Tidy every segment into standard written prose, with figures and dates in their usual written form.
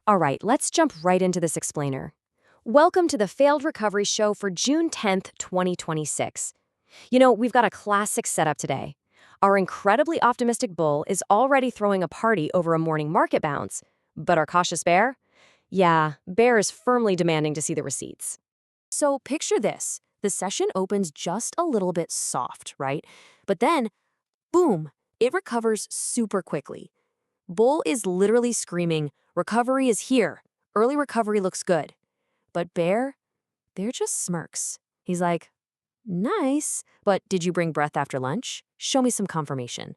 All right, let's jump right into this explainer. Welcome to the Failed Recovery Show for June 10th, 2026. We've got a classic setup today. Our incredibly optimistic bull is already throwing a party over a morning market bounce. But our cautious bear? Yeah, bear is firmly demanding to see the receipts. So picture this. The session opens just a little bit soft, right? But then, boom, it recovers super quickly. Bull is literally screaming, "Recovery is here. Early recovery looks good." But bear just smirks. He's like, "Nice, but did you bring breath after lunch? Show me some confirmation."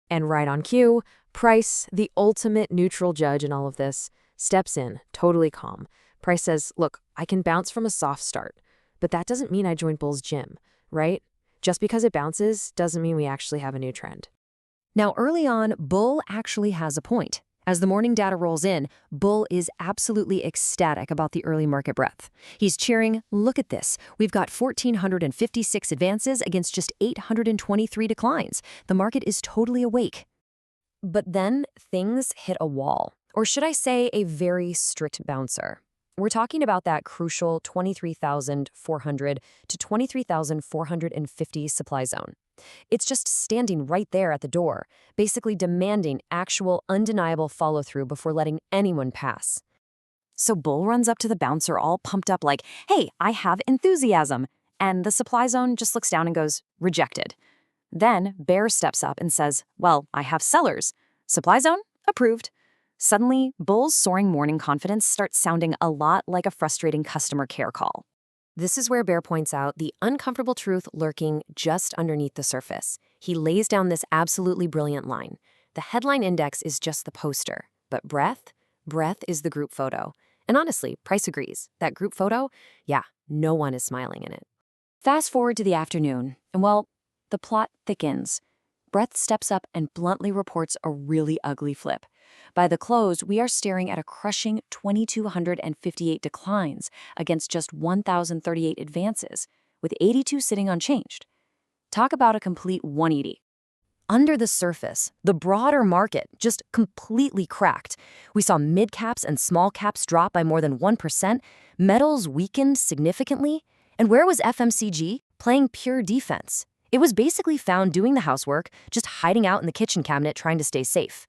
And right on cue, Price, the ultimate neutral judge in all of this, steps in, totally calm. Price says, "Look, I can bounce from a soft start, but that doesn't mean I joined Bull's gym, right? Just because it bounces doesn't mean we actually have a new trend." Now, early on, Bull actually has a point. As the morning data rolls in, Bull is absolutely ecstatic about the early market breadth. He's cheering, "Look at this. We've got 1,456 advances against just 823 declines. The market is totally awake." But then things hit a wall, or should I say a very strict bouncer. We're talking about that crucial 23,400 to 23,450 supply zone. It's just standing right there at the door, basically demanding actual, undeniable follow-through before letting anyone pass. So Bull runs up to the bouncer all pumped up like, "Hey, I have enthusiasm." And the supply zone just looks down and goes, "Rejected." Then Bear steps up and says, "Well, I have sellers. Supply zone? Approved." Suddenly, Bull's soaring morning confidence starts sounding a lot like a frustrating customer care call. This is where Bear points out the uncomfortable truth lurking just underneath the surface. He lays down this absolutely brilliant line. The headline index is just the poster, but breadth is the group photo. And honestly, Price agrees. That group photo, yeah, no one is smiling in it. Fast forward to the afternoon, and well, the plot thickens. Breadth steps up and bluntly reports a really ugly flip. By the close, we are staring at a crushing 2,258 declines against just 1,038 advances, with 82 sitting unchanged. Talk about a complete 180. Under the surface, the broader market just completely cracked. We saw midcaps and smallcaps drop by more than 1%, metals weakened significantly, and where was FMCG? Playing pure defense. It was basically found doing the housework, just hiding out in the kitchen cabinet trying to stay safe.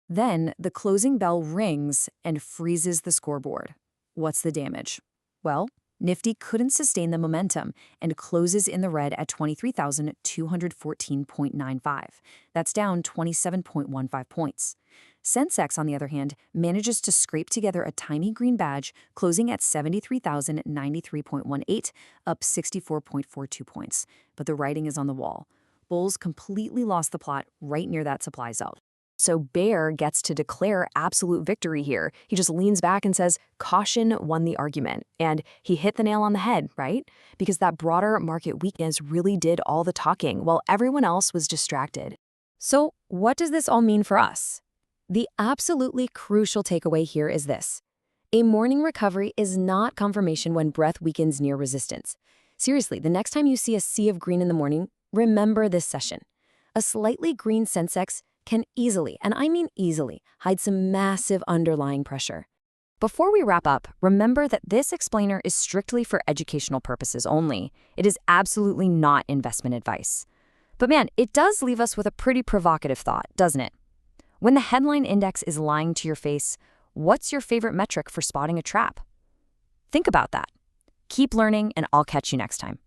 Then the closing bell rings and freezes the scoreboard. What's the damage? Well, Nifty couldn't sustain the momentum and closes in the red at 23,214.95. That's down 27.15 points. Sensex, on the other hand, manages to scrape together a tiny green badge, closing at 73,093.18, up 64.42 points. But the writing is on the wall. Bulls completely lost the plot right near that supply zone. So Bear gets to declare absolute victory here. He just leans back and says, "Caution won the argument." And he hit the nail on the head, right? Because that broader market weakness really did all the talking while everyone else was distracted. So what does this all mean for us? The absolutely crucial takeaway here is this. A morning recovery is not confirmation when breadth weakens near resistance. Seriously, the next time you see a sea of green in the morning, remember this session. A slightly green Sensex can easily, and I mean easily, hide some massive underlying pressure. Before we wrap up, remember that this explainer is strictly for educational purposes only. It is absolutely not investment advice. But man, it does leave us with a pretty provocative thought, doesn't it? When the headline index is lying to your face, what's your favorite metric for spotting a trap? Think about that. Keep learning, and I'll catch you next time.